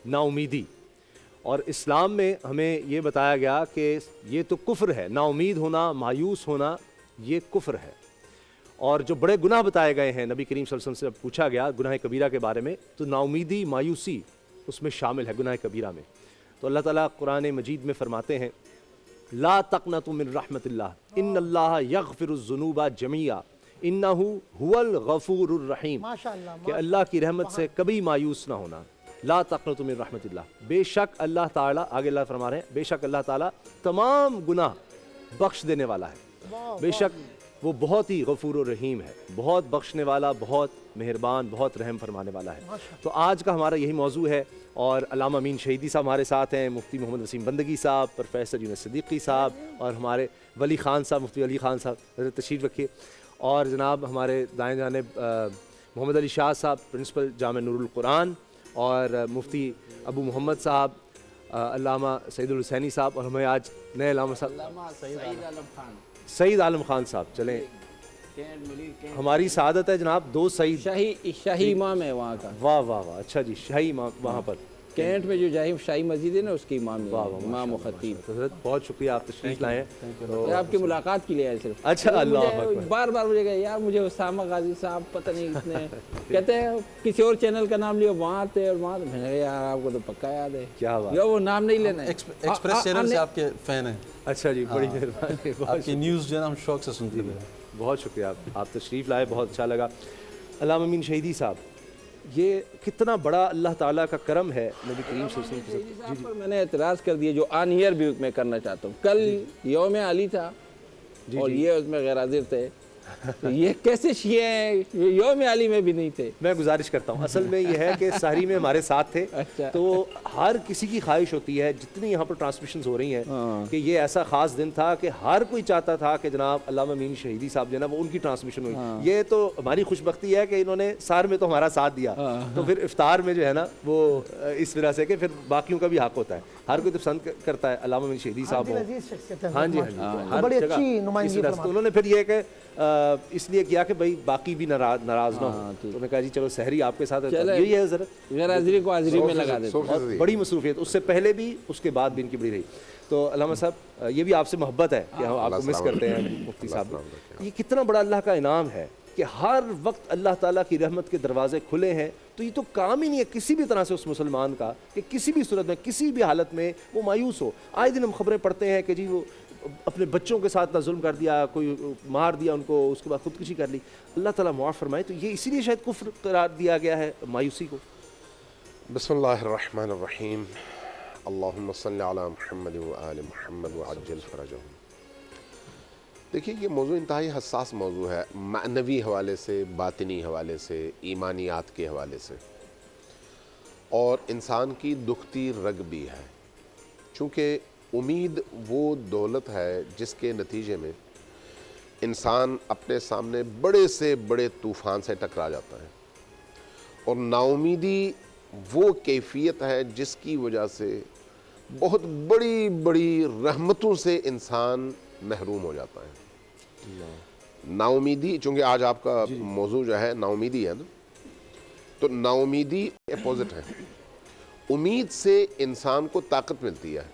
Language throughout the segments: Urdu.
نا امیدی. اور اسلام میں ہمیں یہ بتایا گیا کہ یہ تو کفر ہے، نا امید ہونا، مایوس ہونا یہ کفر ہے. اور جو بڑے گناہ بتائے گئے ہیں نبی کریم صلی اللہ علیہ وسلم سے جب پوچھا گیا گناہ کبیرہ کے بارے میں تو نا امیدی، مایوسی اس میں شامل ہے گناہ کبیرہ میں. تو اللہ تعالیٰ قرآن مجید میں فرماتے ہیں لا تقنطوا من رحمت اللہ ان اللہ یغفر الذنوب جميعا انہ هو الغفور الرحیم. کہ اللہ کی رحمت سے کبھی مایوس نہ ہونا. لا تقنطوا من رحمت اللہ، بے شک اللہ تعالیٰ، آگے اللہ فرما رہے ہیں بے شک اللہ تعالیٰ تمام گناہ بخش دینے والا ہے. بے شک وہ بہت ہی غفور و رحیم ہے، بہت بخشنے والا، بہت مہربان، بہت رحم فرمانے والا ہے. تو آج کا ہمارا یہی موضوع ہے. اور علامہ امین شہیدی صاحب ہمارے ساتھ ہیں، مفتی محمد وسیم بندگی صاحب، پروفیسر یونس صدیقی صاحب، اور ہمارے ولی خان صاحب، مفتی علی خان صاحب، حضرت تشریف رکھیے. اور جناب ہمارے دائیں جانب محمد علی شاہ صاحب، پرنسپل جامع نور القرآن، اور مفتی ابو محمد صاحب، علامہ سعید الحسینی صاحب، اور ہمیں آج نئے علامہ صاحب سعید عالم خان صاحب. چلیں ہماری سعادت ہے جناب دو سعید، شاہی امام ہے وہاں کا. واہ واہ واہ، اچھا جی، شاہی امام وہاں پر کینٹ میں جو شاہی مسجد ہے نا اس کی امام ہے، امام و خطیب. حضرت بہت شکریہ آپ تشریف لائے ہیں. آپ کی ملاقات کے لیے آئے صرف. اچھا، اللہ بار بار مجھے کہا یار مجھے اسامہ غازی صاحب پتہ نہیں کتنے کہتے ہیں کسی اور چینل کا نام لیا، وہاں تھے اور وہاں. میں نے کہا یار آپ کو تو پکا یاد ہے. کیا بات، وہ نام نہیں لینا ہے. ایکسپریس چینل سے آپ کے فین ہیں. اچھا جی، بڑی مہربانی. آپ کی نیوز جو ہے نا ہم شوق سے سنتے ہیں. بہت شکریہ، آپ تشریف لائے، بہت اچھا لگا. علامہ امین شہیدی صاحب، یہ کتنا بڑا اللہ تعالیٰ کا کرم ہے نبی کریم صلی اللہ علیہ وسلم پر میں نے اعتراض کر دیا جو آن ایئر بھی میں کرنا چاہتا ہوں. کل یوم علی تھا اور یہ اس میں غیر حاضر تھے، یہ کیسے شیعہ ہیں؟ یوم علی میں بھی نہیں تھے. میں گزارش کرتا ہوں، اصل میں یہ ہے کہ سحری میں ہمارے ساتھ تھے. تو ہر کسی کی خواہش ہوتی ہے جتنی یہاں پر ٹرانسمیشنز ہو رہی ہیں کہ یہ ایسا خاص دن تھا کہ ہر کوئی چاہتا تھا کہ جناب علامہ امین شہیدی صاحب جو ہے نا وہ ان کی ٹرانسمیشن ہوئی. یہ تو ہماری خوش بختی ہے کہ انہوں نے سحر میں تو ہمارا ساتھ دیا، تو پھر افطار میں جو ہے نا وہ اس وجہ سے کہ پھر باقیوں کا بھی حق ہوتا ہے. ہر کوئی تو پسند کرتا ہے علامہ امین شہیدی صاحب ہو. ہاں جی، ہر جگہ. تو انہوں نے پھر یہ کہ اس لیے کیا کہ بھائی باقی بھی ناراض نہ ہو. تو نے کہا جی چلو سحری آپ کے ساتھ یہی ہے ضرورت، غیر حاضری کو حاضری میں لگا دیتے. بڑی مصروفیت اس سے پہلے بھی اس کے بعد بھی ان کی بڑی رہی. تو علامہ صاحب یہ بھی آپ سے محبت ہے کہ ہم آپ کو مس کرتے ہیں مفتی صاحب. یہ کتنا بڑا اللہ کا انعام ہے کہ ہر وقت اللہ تعالیٰ کی رحمت کے دروازے کھلے ہیں. تو یہ تو کام ہی نہیں ہے کسی بھی طرح سے اس مسلمان کا کہ کسی بھی صورت میں کسی بھی حالت میں وہ مایوس ہو. آئے دن ہم خبریں پڑھتے ہیں کہ جی وہ اپنے بچوں کے ساتھ ظلم کر دیا، کوئی مار دیا ان کو، اس کے بعد خودکشی کر لی. اللہ تعالیٰ معاف فرمائے. تو یہ اسی لیے شاید کفر قرار دیا گیا ہے مایوسی کو. بسم اللہ الرحمن الرحیم. اللہم صلی علی محمد و آل محمد وعجل فرجہم. دیکھیے یہ موضوع انتہائی حساس موضوع ہے، معنوی حوالے سے، باطنی حوالے سے، ایمانیات کے حوالے سے، اور انسان کی دکھتی رگ بھی ہے. چونکہ امید وہ دولت ہے جس کے نتیجے میں انسان اپنے سامنے بڑے سے بڑے طوفان سے ٹکرا جاتا ہے، اور نا امیدی وہ کیفیت ہے جس کی وجہ سے بہت بڑی بڑی رحمتوں سے انسان محروم ہو جاتا ہے. نا امیدی، چونکہ آج آپ کا موضوع جو ہے نا امیدی ہے نا، تو نا امیدی اپوزٹ ہے. امید سے انسان کو طاقت ملتی ہے،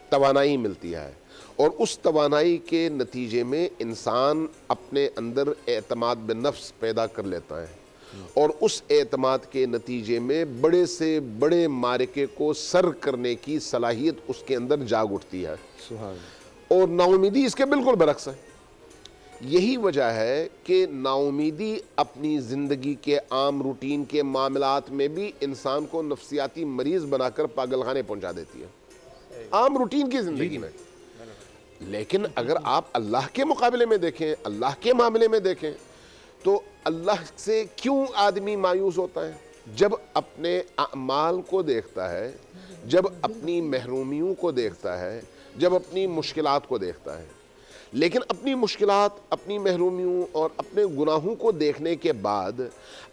توانائی ملتی ہے، اور اس توانائی کے نتیجے میں انسان اپنے اندر اعتماد بالنفس پیدا کر لیتا ہے، اور اس اعتماد کے نتیجے میں بڑے سے بڑے معرکے کو سر کرنے کی صلاحیت اس کے اندر جاگ اٹھتی ہے. اور نا امیدی اس کے بالکل برعکس ہے. یہی وجہ ہے کہ نا امیدی اپنی زندگی کے عام روٹین کے معاملات میں بھی انسان کو نفسیاتی مریض بنا کر پاگل خانے پہنچا دیتی ہے، عام روٹین کی زندگی میں. لیکن اگر آپ اللہ کے مقابلے میں دیکھیں، اللہ کے معاملے میں دیکھیں، تو اللہ سے کیوں آدمی مایوس ہوتا ہے؟ جب اپنے اعمال کو دیکھتا ہے، جب اپنی محرومیوں کو دیکھتا ہے، جب اپنی مشکلات کو دیکھتا ہے. لیکن اپنی مشکلات، اپنی محرومیوں اور اپنے گناہوں کو دیکھنے کے بعد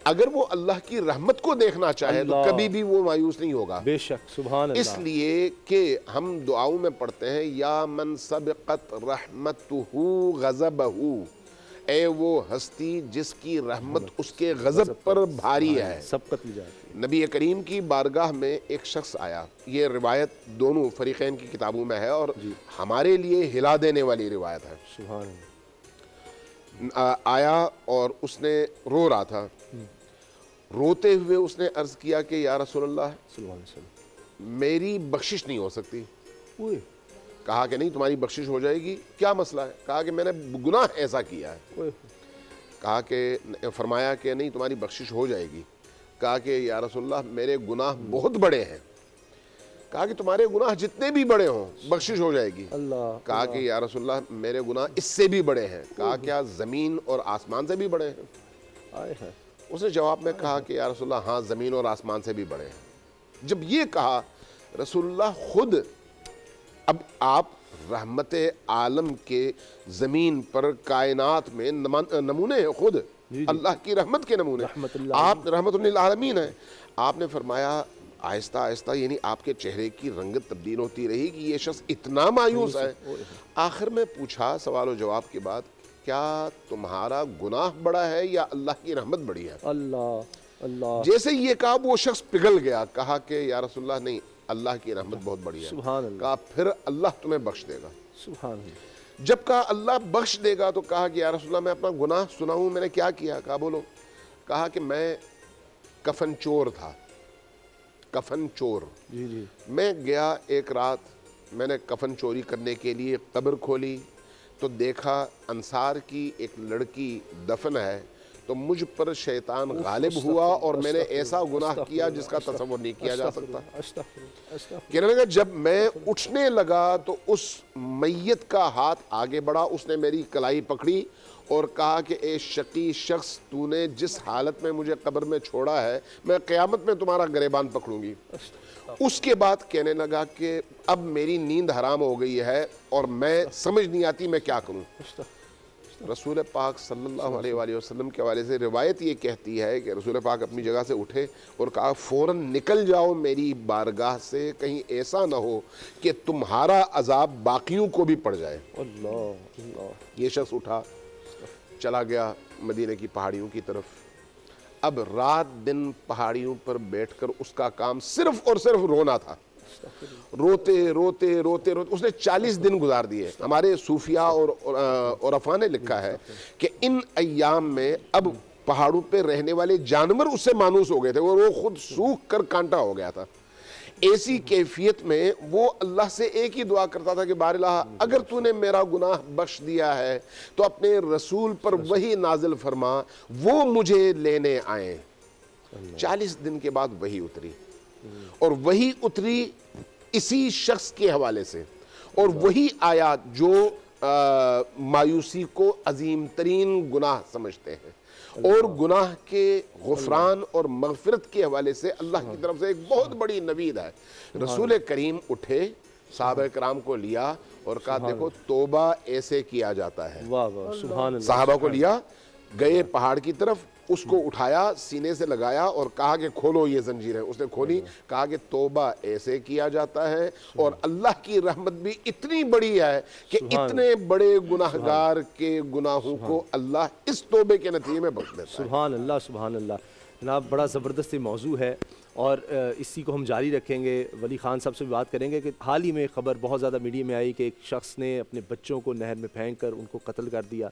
اگر وہ اللہ کی رحمت کو دیکھنا چاہے تو کبھی بھی وہ مایوس نہیں ہوگا. بے شک، سبحان اللہ. اس لیے کہ ہم دعاؤں میں پڑھتے ہیں یا من سبقت رحمتہ غضبہ، اے وہ ہستی جس کی رحمت اس کے غضب پر بھاری ہے۔ سبقت لی جاتی ہے۔ نبی کریم کی بارگاہ میں ایک شخص آیا، یہ روایت دونوں فریقین کی کتابوں میں ہے اور ہمارے لیے ہلا دینے والی روایت ہے۔ سبحان اللہ۔ آیا اور اس نے رو رہا تھا، روتے ہوئے اس نے عرض کیا کہ یا رسول اللہ صلی اللہ علیہ وسلم۔ میری بخشش نہیں ہو سکتی۔ اوئے کہا کہ نہیں تمہاری بخشش ہو جائے گی، کیا مسئلہ ہے؟ کہا کہ میں نے گناہ ایسا کیا ہے۔ اوئے کہا کہ فرمایا کہ نہیں تمہاری بخشش ہو جائے گی۔ کہا کہ یا رسول اللہ میرے گناہ بہت بڑے ہیں۔ کہا کہ تمہارے گناہ جتنے بھی بڑے ہوں بخشش ہو جائے گی۔ اللہ۔ کہا کہ یا رسول اللہ میرے گناہ اس سے بھی بڑے ہیں۔ کہا کیا زمین اور آسمان سے بھی بڑے ہیں؟ آئے ہیں۔ اس نے جواب میں کہا کہ یا رسول اللہ ہاں زمین اور آسمان سے بھی بڑے ہیں۔ جب یہ کہا رسول اللہ خود، اب آپ رحمت عالم کے زمین پر کائنات میں نمونے ہیں، خود اللہ کی رحمت کے نمونے، آپ رحمت للعالمین ہیں۔ آپ نے فرمایا آہستہ آہستہ، یعنی آپ کے چہرے کی رنگت تبدیل ہوتی رہی کہ یہ شخص اتنا مایوس ہے۔ آخر میں پوچھا سوال و جواب کے بعد، کیا تمہارا گناہ بڑا ہے یا اللہ کی رحمت بڑی ہے؟ اللہ اللہ۔ جیسے یہ کہا وہ شخص پگھل گیا، کہا کہ یا رسول اللہ نہیں، اللہ کی رحمت بہت بڑی ہے۔ سبحان اللہ۔ کہا پھر اللہ تمہیں بخش دے گا۔ سبحان اللہ۔ جب کہا اللہ بخش دے گا تو کہا کہ یا رسول اللہ میں اپنا گناہ سناؤں، میں نے کیا کیا؟ کہا بولو۔ کہا کہ میں کفن چور تھا، کفن چور۔ جی جی۔ میں گیا ایک رات، میں نے کفن چوری کرنے کے لیے قبر کھولی تو دیکھا انصار کی ایک لڑکی دفن ہے، تو مجھ پر شیطان غالب ہوا اور میں نے ایسا گناہ کیا جس کا تصور نہیں کیا جا سکتا۔ کہنے لگا جب میں اٹھنے لگا تو اس میت کا ہاتھ آگے بڑھا، اس نے میری کلائی پکڑی اور کہا کہ اے شقی شخص، تو نے جس حالت میں مجھے قبر میں چھوڑا ہے میں قیامت میں تمہارا گریبان پکڑوں گی۔ اس کے بعد کہنے لگا کہ اب میری نیند حرام ہو گئی ہے اور میں سمجھ نہیں آتی میں کیا کروں۔ رسول پاک صلی اللہ علیہ وآلہ وسلم کے حوالے سے روایت یہ کہتی ہے کہ رسول پاک اپنی جگہ سے اٹھے اور کہا فوراً نکل جاؤ میری بارگاہ سے، کہیں ایسا نہ ہو کہ تمہارا عذاب باقیوں کو بھی پڑ جائے۔ اللہ اللہ۔ یہ شخص اٹھا، چلا گیا مدینہ کی پہاڑیوں کی طرف۔ اب رات دن پہاڑیوں پر بیٹھ کر اس کا کام صرف اور صرف رونا تھا۔ روتے روتے روتے روتے اس نے 40 دن گزار دیے۔ ہمارے صوفیاء اور عرفاء نے لکھا ہے کہ ان ایام میں اب پہاڑوں پہ رہنے والے جانور اس سے مانوس ہو گئے تھے اور وہ خود سوکھ کر کانٹا ہو گیا تھا۔ ایسی کیفیت میں وہ اللہ سے ایک ہی دعا کرتا تھا کہ بار الہ اگر تو نے میرا گناہ بخش دیا ہے تو اپنے رسول پر وحی نازل فرما، وہ مجھے لینے آئیں۔ 40 دن کے بعد وحی اتری، اور وحی اتری اسی شخص کے حوالے سے، اور وہی آیات جو مایوسی کو عظیم ترین گناہ سمجھتے ہیں اور گناہ کے غفران اور مغفرت کے حوالے سے اللہ کی طرف سے ایک بہت بڑی نوید ہے۔ رسول کریم اٹھے، صحابہ کرام کو لیا اور کہا دیکھو توبہ ایسے کیا جاتا ہے۔ واہ واہ سبحان اللہ۔ صحابہ کو لیا، گئے پہاڑ کی طرف، اس کو اٹھایا، سینے سے لگایا اور کہا کہ کھولو یہ زنجیریں۔ اس نے کھولی، کہا کہ توبہ ایسے کیا جاتا ہے، اور اللہ کی رحمت بھی اتنی بڑی ہے کہ اتنے بڑے گناہگار کے گناہوں کو اللہ اس توبے کے نتیجے میں بخش دیتا ہے۔ سبحان اللہ سبحان اللہ۔ جناب بڑا زبردست موضوع ہے اور اسی کو ہم جاری رکھیں گے۔ ولی خان صاحب سے بھی بات کریں گے کہ حال ہی میں خبر بہت زیادہ میڈیا میں آئی کہ ایک شخص نے اپنے بچوں کو نہر میں پھینک کر ان کو قتل کر دیا،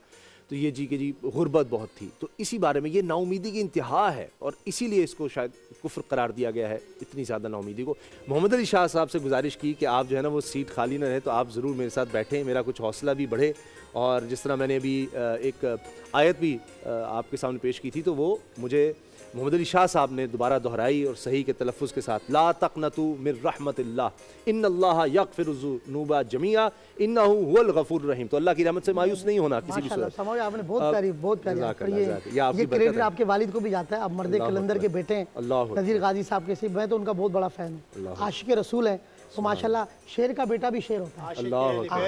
تو یہ جی کہ جی غربت بہت تھی، تو اسی بارے میں یہ نا امیدی کی انتہا ہے اور اسی لیے اس کو شاید کفر قرار دیا گیا ہے، اتنی زیادہ نا امیدی کو۔ محمد علی شاہ صاحب سے گزارش کی کہ آپ جو ہے نا وہ سیٹ خالی نہ رہے تو آپ ضرور میرے ساتھ بیٹھیں، میرا کچھ حوصلہ بھی بڑھے، اور جس طرح میں نے ابھی ایک آیت بھی آپ کے سامنے پیش کی تھی تو وہ مجھے محمد علی شاہ صاحب نے دوبارہ دہرائی اور صحیح کے تلفظ کے ساتھ، لا تقنطوا من رحمت اللہ ان اللہ یغفر الذنوب جميعا انہ هو الغفور الرحیم۔ تو اللہ کی رحمت سے مایوس نہیں ہونا کسی بھی صورت۔ سمجھ آپ نے بہت پیاری یہ کریڈٹ آپ کے والد کو بھی جاتا ہے، آپ مرد کلندر کے بیٹے ہیں نذیر غازی صاحب کے، میں تو ان کا بہت بڑا فین ہوں، عاشق رسول ہیں، تو ماشاءاللہ شیر کا بیٹا بھی شیر ہوتا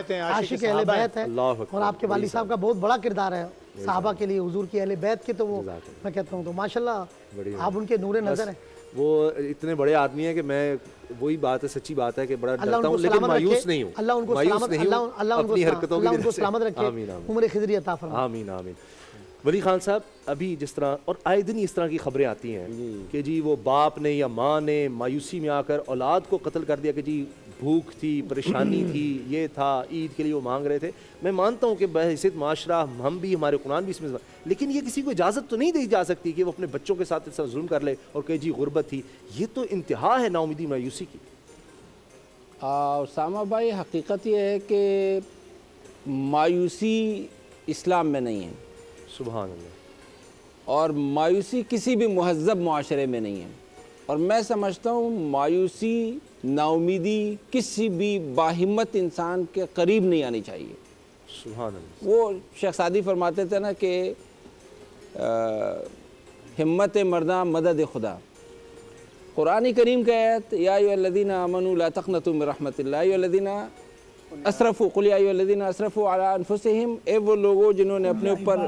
ہے، عاشق اہل بیت ہے، اور آپ کے والد صاحب کا بہت بڑا کردار ہے صحابہ کے لیے، حضور کی اہل بیت کے، تو وہ میں کہتا ہوں تو ماشاءاللہ آپ ان کے نور نظر ہیں۔ وہ اتنے بڑے آدمی ہیں کہ میں وہی بات ہے، سچی بات ہے کہ بڑا ڈرتا ہوں لیکن مایوس نہیں ہوں، اللہ ان کو مایوس سلامت، نہیں ہوں اپنی حرکتوں کی اللہ ان کو وجہ سے۔ سلامت رکھے، آمین آمین عمر خضری عطا فرمائے۔ آمین آمین۔ ولی خان صاحب ابھی جس طرح اور آئے دن اس طرح کی خبریں آتی ہیں کہ جی وہ باپ نے یا ماں نے مایوسی میں آ کر اولاد کو قتل کر دیا کہ جی بھوک تھی، پریشانی تھی، یہ تھا، عید کے لیے وہ مانگ رہے تھے۔ میں مانتا ہوں کہ بحیثیت معاشرہ ہم بھی، ہمارے قرآن بھی اس میں، لیکن یہ کسی کو اجازت تو نہیں دی جا سکتی کہ وہ اپنے بچوں کے ساتھ اس طرح ظلم کر لے اور کہ جی غربت تھی۔ یہ تو انتہا ہے نا امیدی مایوسی کی۔ اسامہ بھائی، حقیقت یہ ہے کہ مایوسی اسلام میں نہیں ہے، سبحان اللہ۔ اور مایوسی کسی بھی مہذب معاشرے میں نہیں ہے، اور میں سمجھتا ہوں مایوسی، نا امیدی کسی بھی باہمت انسان کے قریب نہیں آنی چاہیے۔ سبحان اللہ۔ وہ شیخ سعدی فرماتے تھے نا کہ ہمت مرداں مدد خدا۔ قرآن کریم کا آیت یا ایھا الذین آمنوا لا تقنطوا من رحمت اللہ، یا ایھا الذین اسرفوا، قل یا ایھا الذین اسرفوا علی انفسہم، اے وہ لوگوں جنہوں نے اپنے اوپر،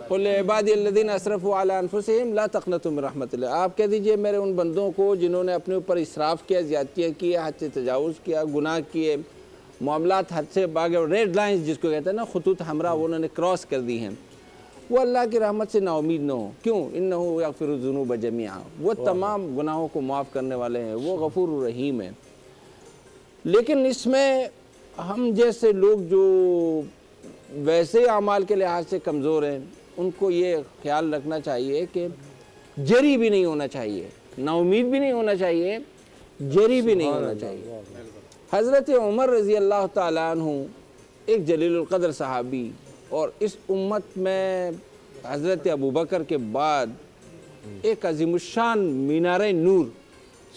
قل عبادی الذین اسرفوا علی انفسہم لا تقنطوا من رحمت اللہ، آپ کہہ دیجئے میرے ان بندوں کو جنہوں نے اپنے اوپر اسراف کیا، زیادتیاں کی، حد سے تجاوز کیا، گناہ کیے، معاملات حد سے باغ، ریڈ لائنز جس کو کہتے ہیں نا، خطوط حمراء، وہ انہوں نے کراس کر دی ہیں، وہ اللہ کی رحمت سے نا امید نہ ہو۔ کیوں؟ انہ یغفر الذنوب جميعا، وہ تمام گناہوں کو معاف کرنے والے ہیں، وہ غفور الرحیم ہیں۔ لیکن اس میں ہم جیسے لوگ جو ویسے اعمال کے لحاظ سے کمزور ہیں، ان کو یہ خیال رکھنا چاہیے کہ جری بھی نہیں ہونا چاہیے، نا امید بھی نہیں ہونا چاہیے، جری بھی نہیں ہونا چاہیے۔ حضرت عمر رضی اللہ تعالیٰ عنہ ایک جلیل القدر صحابی، اور اس امت میں حضرت ابوبکر کے بعد ایک عظیم الشان مینار نور،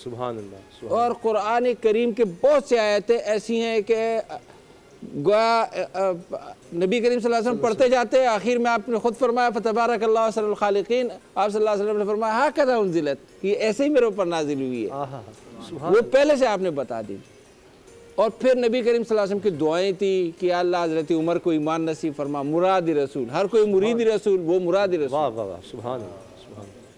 سبحان اللہ۔ اور قرآن کریم کے بہت سے آیتیں ایسی ہیں کہ گویا نبی کریم صلی اللہ علیہ وسلم پڑھتے جاتے، آخر میں آپ نے خود فرمایا فتبارک اللہ احسن الخالقین، آپ صلی اللہ علیہ وسلم نے فرمایا ھکذا انزلت، یہ ایسے ہی میرے اوپر نازل ہوئی ہے، وہ پہلے سے آپ نے بتا دی۔ اور پھر نبی کریم صلی اللہ علیہ وسلم کی دعائیں تھی کہ اللہ حضرت عمر کو ایمان نصیب فرما، مراد رسول، ہر کوئی مرید رسول، وہ مراد رسول۔ واہ واہ واہ، سبحان اللہ۔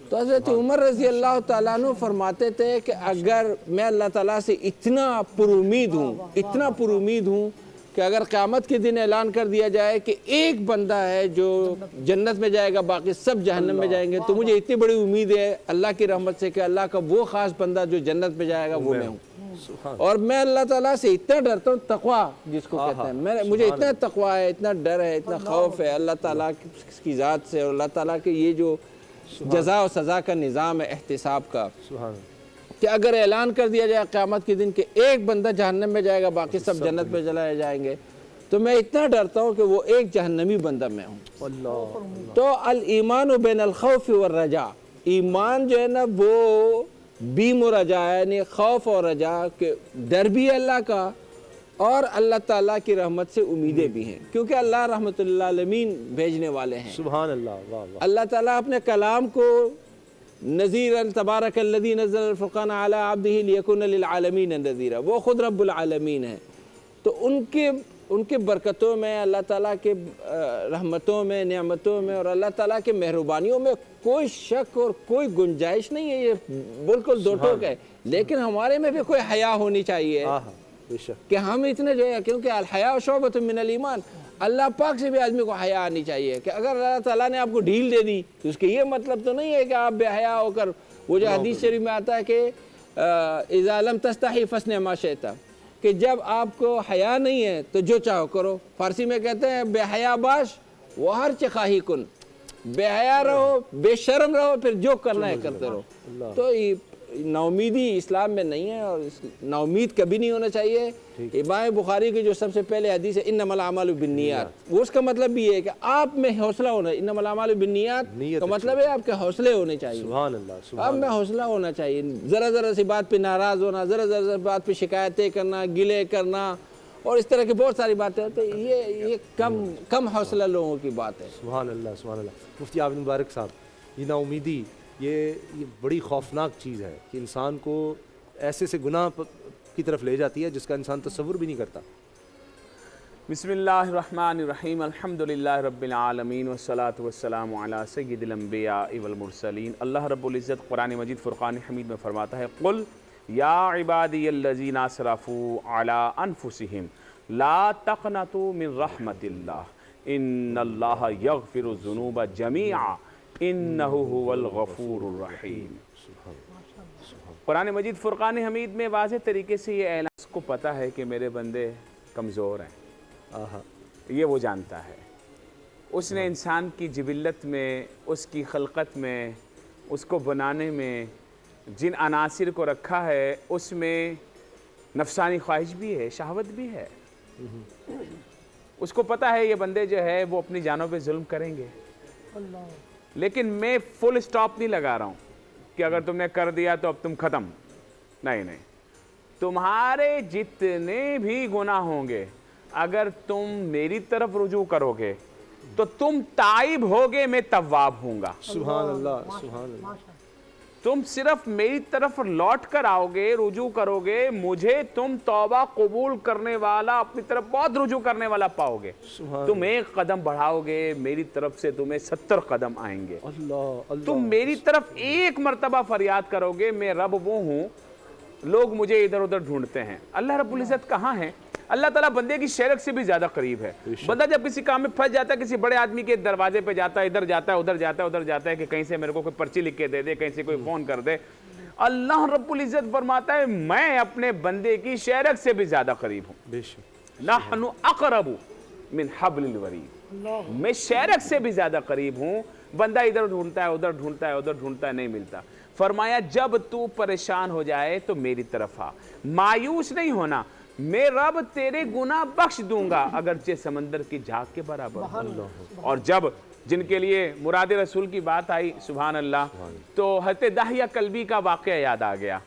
تو حضرت عمر رضی اللہ تعالیٰ عنہ فرماتے تھے کہ اگر میں اللہ تعالیٰ سے اتنا پر امید ہوں، اتنا پر امید ہوں کہ اگر قیامت کے دن اعلان کر دیا جائے کہ ایک بندہ ہے جو جنت میں جائے گا، باقی سب جہنم میں جائیں گے، تو مجھے اتنی بڑی امید ہے اللہ کی رحمت سے کہ اللہ کا وہ خاص بندہ جو جنت میں جائے گا وہ میں ہوں۔ اور میں اللہ تعالیٰ سے اتنا ڈرتا ہوں، تقویٰ جس کو کہتے ہیں، مجھے اتنا تقویٰ ہے، اتنا ڈر ہے، اتنا خوف ہے اللہ تعالیٰ کی ذات سے، اور اللہ تعالیٰ کے یہ جو جزا و سزا کا نظام ہے احتساب کا، کہ اگر اعلان کر دیا جائے قیامت کے دن کہ ایک بندہ جہنم میں جائے گا، باقی سب جنت میں چلے جائیں گے، تو میں اتنا ڈرتا ہوں کہ وہ ایک جہنمی بندہ میں ہوں۔ تو الایمان بین الخوف والرجاء، ایمان جو ہے نا وہ بیم و رجا ہے، یعنی خوف اور رجا، کہ ڈر بھی ہے اللہ کا اور اللہ تعالیٰ کی رحمت سے امیدیں بھی ہیں، کیونکہ اللہ رحمت اللہ عالمین بھیجنے والے ہیں۔ سبحان اللہ، واہ واہ۔ اللہ تعالیٰ اپنے کلام کو نذیرا تبارک الذی نزل الفرقان علی عبدہ لیکون للعالمین نذیرا، وہ خود رب العالمین ہیں۔ تو ان کے برکتوں میں، اللہ تعالیٰ کے رحمتوں میں، نعمتوں میں، اور اللہ تعالیٰ کے مہربانیوں میں کوئی شک اور کوئی گنجائش نہیں ہے، یہ بالکل دو ٹوک ہے۔ لیکن ہمارے میں بھی کوئی حیا ہونی چاہیے کہ ہم اتنے جو ہے، کیونکہ الحیاء شعبۃ من الایمان، اللہ پاک سے بھی آدمی کو حیا آنی چاہیے کہ اگر اللہ تعالیٰ نے آپ کو ڈھیل دے دی تو اس کے یہ مطلب تو نہیں ہے کہ آپ بے حیا ہو کر، وہ جو حدیث شریف میں آتا ہے کہ اذا لم تستحی فاصنع ما شئت، کہ جب آپ کو حیا نہیں ہے تو جو چاہو کرو۔ فارسی میں کہتے ہیں بے حیا باش وہ ہر چخواہی کن، بے حیا رہو، بے شرم رہو، پھر جو کرنا ہے کرتے رہو۔ تو نا امیدی اسلام میں نہیں ہے، اور نا امید کبھی نہیں ہونا چاہیے۔ امام بخاری کی جو سب سے پہلے حدیث ہے انما الاعمال بالنیات، وہ اس کا مطلب بھی ہے کہ آپ میں حوصلہ ہونا، انما الاعمال بالنیات کا مطلب ہے آپ کے حوصلے ہونے چاہیے۔ سبحان اللہ۔ آپ میں حوصلہ ہونا چاہیے، ذرا ذرا سی بات پہ ناراض ہونا، ذرا ذرا سی بات پہ شکایتیں کرنا، گلے کرنا، اور اس طرح کی بہت ساری باتیں ہیں، تو یہ کم حوصلہ لوگوں کی بات ہے۔ سبحان اللہ، سبحان اللہ۔ مفتی عابد مبارک صاحب، یہ نا امیدی یہ بڑی خوفناک چیز ہے کہ انسان کو ایسے سے گناہ کی طرف لے جاتی ہے جس کا انسان تصور بھی نہیں کرتا۔ بسم اللہ الرحمن الرحیم الحمدللہ رب العالمین والصلاة والسلام علی سید الانبیاء والمرسلین۔ اللہ رب العزت قرآن مجید فرقان حمید میں فرماتا ہے قل یا عبادی الذین اسرفوا علی انفسہم لا تقنطوا من رحمت اللہ ان اللہ یغفر الذنوب جمیعا انہ هو الغفور الرحیم۔ قرآن مجید فرقان حمید میں واضح طریقے سے یہ اعلان، اس کو پتہ ہے کہ میرے بندے کمزور ہیں، یہ وہ جانتا ہے۔ اس نے انسان کی جبلت میں، اس کی خلقت میں، اس کو بنانے میں جن عناصر کو رکھا ہے اس میں نفسانی خواہش بھی ہے، شہوت بھی ہے۔ اس کو پتہ ہے یہ بندے جو ہے وہ اپنی جانوں پہ ظلم کریں گے، لیکن میں فل سٹاپ نہیں لگا رہا ہوں کہ اگر تم نے کر دیا تو اب تم ختم، نہیں، تمہارے جتنے بھی گناہ ہوں گے اگر تم میری طرف رجوع کرو گے تو تم تائب ہوگے، میں تواب ہوں گا۔ سبحان اللہ، سبحان اللہ۔ تم صرف میری طرف لوٹ کر آؤ گے، رجوع کرو گے، مجھے تم توبہ قبول کرنے والا، اپنی طرف بہت رجوع کرنے والا پاؤ گے۔ تم ایک قدم بڑھاؤ گے، میری طرف سے تمہیں 70 قدم آئیں گے۔ تم میری طرف ایک مرتبہ فریاد کرو گے، میں رب وہ ہوں، لوگ مجھے ادھر ادھر ڈھونڈتے ہیں۔ اللہ رب العزت کہاں ہے؟ اللہ تعالیٰ بندے کی شرک سے بھی زیادہ قریب ہے۔ بندہ جب کسی کام میں پھنس جاتا ہے، کسی بڑے آدمی کے دروازے پہ جاتا ہے، ادھر جاتا ہے ادھر جاتا ہے ادھر جاتا ہے کہ کہیں سے میرے کو کوئی پرچی لکھ کے دے دے، کہیں سے کوئی فون کر دے، اللہ رب العزت فرماتا ہے میں اپنے بندے کی شرک سے بھی زیادہ قریب ہوں۔ بے شک، نحن اقرب من حبل الورید، میں شرک سے بھی زیادہ قریب ہوں۔ بندہ ادھر ڈھونڈتا ہے ادھر ڈھونڈتا ہے ادھر ڈھونڈتا ہے، نہیں ملتا۔ فرمایا جب تو پریشان ہو جائے تو میری طرف آ، مایوس نہیں ہونا، میں رب تیرے گناہ بخش دوں گا اگرچہ سمندر کی جھاگ کے برابر ہو۔ اور جب جن کے لیے مراد رسول کی بات آئی، سبحان اللہ، تو حضرت داہیہ کلبی کا واقعہ یاد آ گیا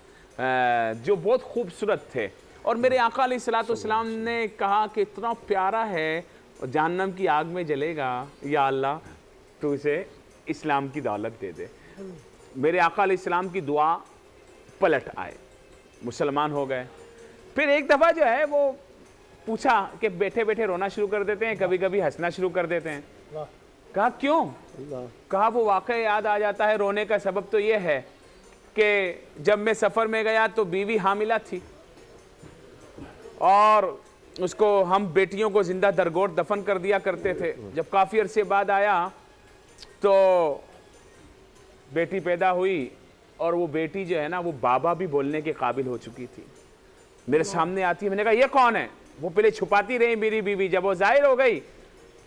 جو بہت خوبصورت تھے، اور میرے آقا علیہ الصلوۃ والسلام نے کہا کہ اتنا پیارا ہے، جہنم کی آگ میں جلے گا، یا اللہ تو اسے اسلام کی دولت دے دے۔ میرے آقا علیہ السلام کی دعا پلٹ آئے، مسلمان ہو گئے۔ پھر ایک دفعہ جو ہے وہ پوچھا کہ بیٹھے بیٹھے رونا شروع کر دیتے ہیں، کبھی کبھی ہنسنا شروع کر دیتے ہیں۔ کہا کیوں؟ کہا وہ واقعہ یاد آ جاتا ہے، رونے کا سبب تو یہ ہے کہ جب میں سفر میں گیا تو بیوی حاملہ تھی، اور اس کو ہم بیٹیوں کو زندہ درگور دفن کر دیا کرتے تھے۔ جب کافی عرصے بعد آیا تو بیٹی پیدا ہوئی، اور وہ بیٹی جو ہے نا وہ بابا بھی بولنے کے قابل ہو چکی تھی۔ میرے سامنے آتی ہے، میں نے کہا یہ کون ہے؟ وہ پہلے چھپاتی رہی میری بیوی، جب وہ ظاہر ہو گئی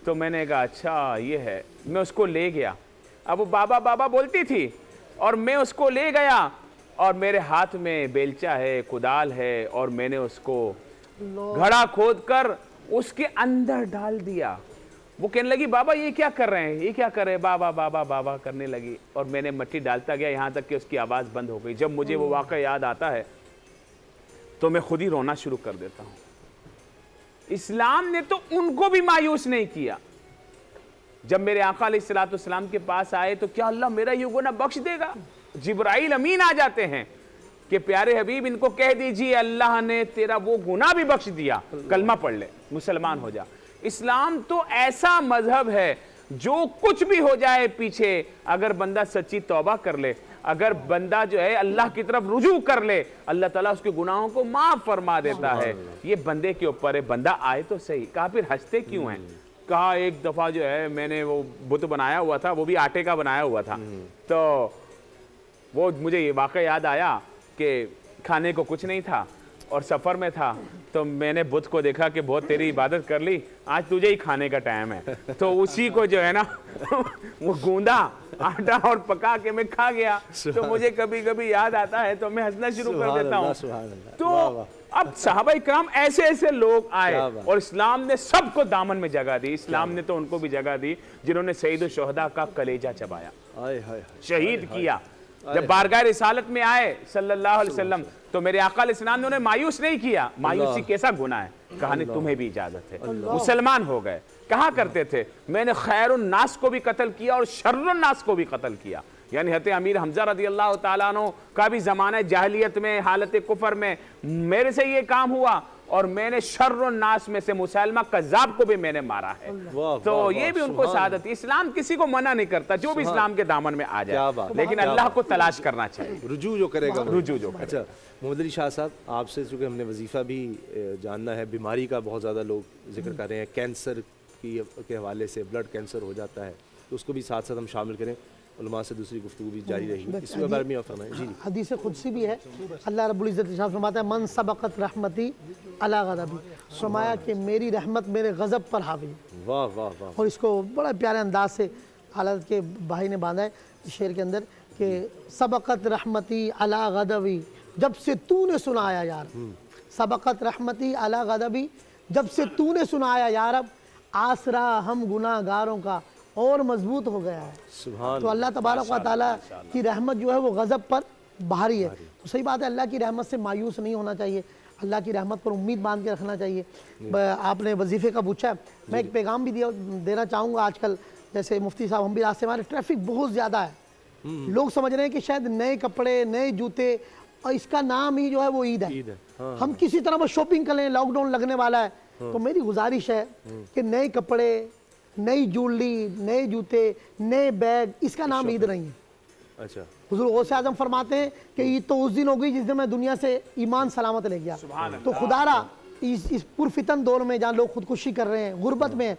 تو میں نے کہا اچھا یہ ہے۔ میں اس کو لے گیا، اب وہ بابا بابا بولتی تھی، اور میں اس کو لے گیا، اور میرے ہاتھ میں بیلچا ہے، کدال ہے، اور میں نے اس کو گھڑا کھود کر اس کے اندر ڈال دیا۔ وہ کہنے لگی بابا یہ کیا کر رہے ہیں، یہ کیا کر رہے ہیں؟ بابا بابا بابا کرنے لگی، اور میں نے مٹی ڈالتا گیا یہاں تک کہ اس کی آواز بند ہو گئی۔ جب مجھے وہ واقعہ یاد آتا ہے تو میں خود ہی رونا شروع کر دیتا ہوں۔ اسلام نے تو ان کو بھی مایوس نہیں کیا۔ جب میرے آقا علیہ الصلوۃ والسلام کے پاس آئے تو کیا اللہ میرا یہ گناہ بخش دے گا؟ جبرائیل امین آ جاتے ہیں کہ پیارے حبیب ان کو کہہ دیجئے اللہ نے تیرا وہ گناہ بھی بخش دیا، کلمہ پڑھ لے، مسلمان ہو جا۔ اسلام تو ایسا مذہب ہے جو کچھ بھی ہو جائے پیچھے، اگر بندہ سچی توبہ کر لے، اگر بندہ جو ہے اللہ کی طرف رجوع کر لے، اللہ تعالیٰ اس کے گناہوں کو معاف فرما دیتا ہے۔ یہ بندے کے اوپر ہے، بندہ آئے تو صحیح۔ کہا پھر ہنستے کیوں ہیں؟ کہا ایک دفعہ جو ہے میں نے وہ بت بنایا ہوا تھا، وہ بھی آٹے کا بنایا ہوا تھا، تو وہ مجھے یہ واقعہ یاد آیا کہ کھانے کو کچھ نہیں تھا اور سفر میں تھا، تو میں نے بت کو دیکھا کہ بہت تیری عبادت کر لی، آج تجھے ہی کھانے کا ٹائم ہے، تو اسی کو جو ہے نا وہ گوندا آٹا اور پکا کے میں کھا گیا۔ تو مجھے کبھی کبھی یاد آتا ہے تو میں ہنسنا شروع کر دیتا ہوں۔ تو اب صحابہ کرام ایسے ایسے لوگ آئے، اور اسلام نے سب کو دامن میں جگہ دی۔ اسلام نے تو ان کو بھی جگہ دی جنہوں نے سید الشہداء کا کلیجہ چبایا، شہید کیا۔ جب بارگاہ رسالت میں آئے صلی اللہ علیہ وسلم تو میرے آقا علیہ السلام نے انہیں مایوس نہیں کیا۔ مایوسی کیسا گناہ ہے؟ کہا نہیں تمہیں بھی اجازت ہے۔ مسلمان ہو گئے۔ کہا کرتے تھے میں نے خیر الناس کو بھی قتل کیا اور شر الناس کو بھی قتل کیا، یعنی حضرت امیر حمزہ رضی اللہ تعالیٰ عنہ کا بھی زمانہ جاہلیت میں، حالت کفر میں میرے سے یہ کام ہوا، اور میں نے شر الناس میں سے مسیلمہ کذاب کو بھی میں نے مارا ہے. تو یہ بھی ان کو سعادت. اسلام کسی کو منع نہیں کرتا جو بھی اسلام کے دامن میں آ جائے, لیکن اللہ کو تلاش کرنا چاہیے, رجوع جو کرے گا. رجوع جو کرے. اچھا محمد علی شاہ صاحب, آپ سے چونکہ ہم نے وظیفہ بھی جاننا ہے, بیماری کا بہت زیادہ لوگ ذکر کر رہے ہیں, کینسر کے حوالے سے, بلڈ کینسر ہو جاتا ہے, تو اس کو بھی ساتھ ساتھ ہم شامل کریں. علماء سے دوسری گفتگو بھی جاری رہے گی, اس کے بارے میں فرمائیں. جی حدیث قدسی بھی ہے, اللہ رب العزت ارشاد فرماتا ہے من سبقت رحمتی علی غضبی, فرمایا کہ میری رحمت میرے غضب پر حاوی ہے. واہ واہ واہ. اور اس کو بڑا پیارے انداز سے حالت کے بھائی نے باندھا ہے شعر کے اندر کہ سبقت رحمتی علی غضبی جب سے تو نے سنایا یار, سبقت رحمتی علی غضبی جب سے تو نے سنایا یارب, آسرا ہم گناہ گاروں کا اور مضبوط ہو گیا ہے. سبحان. تو اللہ تبارک و تعالیٰ کی رحمت جو ہے وہ غضب پر بھاری ہے. تو صحیح بات ہے, اللہ کی رحمت سے مایوس نہیں ہونا چاہیے, اللہ کی رحمت پر امید باندھ کے رکھنا چاہیے. آپ نے وظیفے کا پوچھا ہے, میں ایک پیغام بھی دینا چاہوں گا. آج کل جیسے مفتی صاحب ہم بھی راستے ہمارے ٹریفک بہت زیادہ ہے, لوگ سمجھ رہے ہیں کہ شاید نئے کپڑے نئے جوتے, اور اس کا نام ہی جو ہے وہ عید ہے. ہم کسی طرح وہ شاپنگ کر لیں, لاک ڈاؤن لگنے والا ہے. تو میری گزارش ہے کہ نئے کپڑے, نئی جوڑلی, نئے جوتے, نئے بیگ, اس کا نام عید نہیں ہے. اچھا, حضور غوث اعظم فرماتے ہیں کہ عید تو اس دن ہو گئی جس دن میں دنیا سے ایمان سلامت لے گیا. تو خدا را اس پرفتن دور میں جہاں لوگ خودکشی کر رہے ہیں, غربت میں,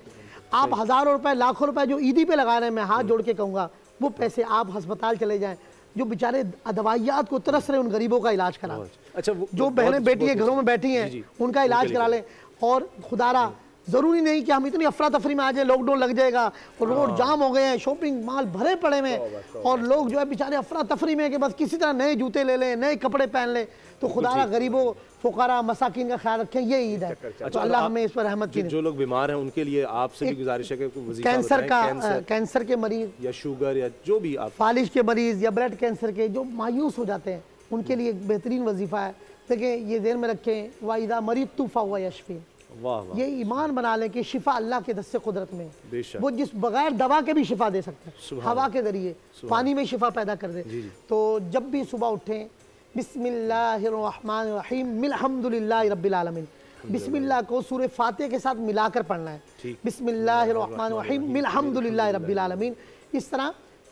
آپ ہزاروں روپے لاکھوں روپے جو عیدی پہ لگا رہے ہیں, میں ہاتھ جوڑ کے کہوں گا وہ پیسے آپ ہسپتال چلے جائیں, جو بیچارے دوائیات کو ترس رہے ہیں ان غریبوں کا علاج کرا لیں. اچھا, جو بہنیں بیٹی گھروں میں بیٹھی ہیں ان کا علاج کرا لیں. اور خدا را ضروری نہیں کہ ہم اتنی افراتفری میں آ جائیں, لاک ڈاؤن لگ جائے گا اور روڈ جام ہو گئے ہیں, شاپنگ مال بھرے پڑے ہیں, اور لوگ جو ہے بیچارے افراتفری میں کہ بس کسی طرح نئے جوتے لے لیں, نئے کپڑے پہن لیں. تو خدا را غریبوں, فقراء, مساکین کا خیال رکھیں, یہ عید ہے. تو اللہ ہمیں اس پر رحمت کی. جو لوگ بیمار ہیں ان کے لیے آپ سے بھی گزارش ہے کہ وظیفہ کینسر کا, کینسر کے مریض یا شوگر یا جو بھی آپ, فالج کے مریض یا بلڈ کینسر کے جو مایوس ہو جاتے ہیں, ان کے لیے ایک بہترین وظیفہ ہے. دیکھیں یہ ذہن میں رکھیں, وَإِذَا مَرِضْتُ فَهُوَ يَشْفِينِ, واہ واہ, یہ ایمان بنا لیں کہ شفا اللہ کے دست قدرت میں, بے شک, وہ جس بغیر دوا کے بھی شفا دے سکتا ہے, ہوا کے ذریعے پانی میں شفا پیدا کر دے. تو جب بھی صبح اٹھیں, بسم اللہ الرحمن الرحیم الحمدللہ رب العالمین, بسم اللہ کو سورہ فاتحہ کے ساتھ ملا کر پڑھنا ہے. بسم اللہ الرحمن الرحیم الحمدللہ رب العالمین. اس طرح